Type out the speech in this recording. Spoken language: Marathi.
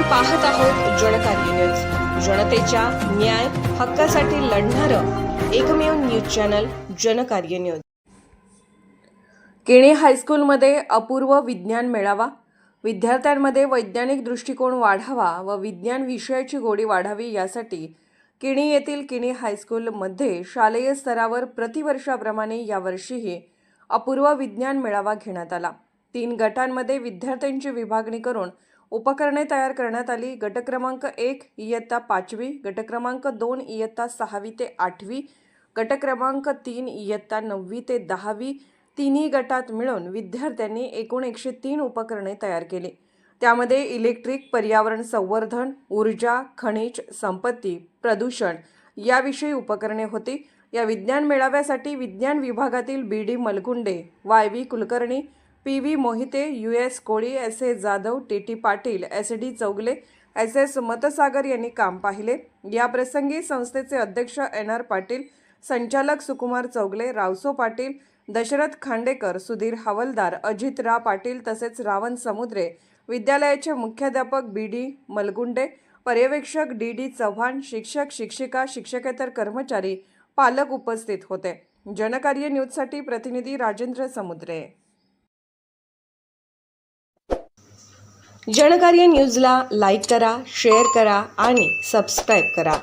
पाहत आहोत जनकार्य न्यूज, जनतेच्या न्याय हक्कासाठी लढणारं एकमेव news channel Janakarya news. Keni हायस्कूलमध्ये अपूर्व विज्ञान मेळावा। विद्यार्थ्यांमध्ये वैज्ञानिक दृष्टिकोन वाढावा व विज्ञान विषयाची गोडी वाढावी यासाठी केणी येथील केणी हायस्कूलमध्ये शालेय स्तरावर प्रतिवर्षाप्रमाणे यावर्षीही अपूर्व विज्ञान मेळावा घेण्यात आला। 3 गटांमध्ये विद्यार्थ्यांची विभागणी करून उपकरणे तयार करण्यात आली। गट क्रमांक 1 इयत्ता 5वी, गट क्रमांक 2 इयत्ता 6वी ते 8वी, गट क्रमांक 3 इयत्ता 9वी ते 10वी, तिन्ही गटात मिळून विद्यार्थ्यांनी एकूण 103 उपकरणे तयार केली। त्यामध्ये इलेक्ट्रिक, पर्यावरण संवर्धन, ऊर्जा, खनिज संपत्ती, प्रदूषण याविषयी उपकरणे होती। या विज्ञान मेळाव्यासाठी विज्ञान विभागातील B D. Malgunde, Y V. Kulkarni, P V. Mohite, U S. Koli, S A. Jadhav, T T. Patil, S D. Chougale, S S. Matsagar यांनी काम पाहिले। या प्रसंगी संस्थेचे अध्यक्ष एन.आर. पाटील, संचालक सुकुमार चौगले, रावसो पाटील, दशरथ खांडेकर, सुधीर हवलदार, अजित रा पाटील तसेच रावण समुद्रे, विद्यालयाचे मुख्याध्यापक बी.डी. मलगुंडे, पर्यवेक्षक डी.डी. चव्हाण, शिक्षक, शिक्षिका, शिक्षकेतर कर्मचारी, पालक उपस्थित होते। जनकार्य न्यूजसाठी प्रतिनिधी राजेंद्र समुद्रे। जनकार्य न्यूजला लाईक करा, शेअर करा आणि सबस्क्राईब करा।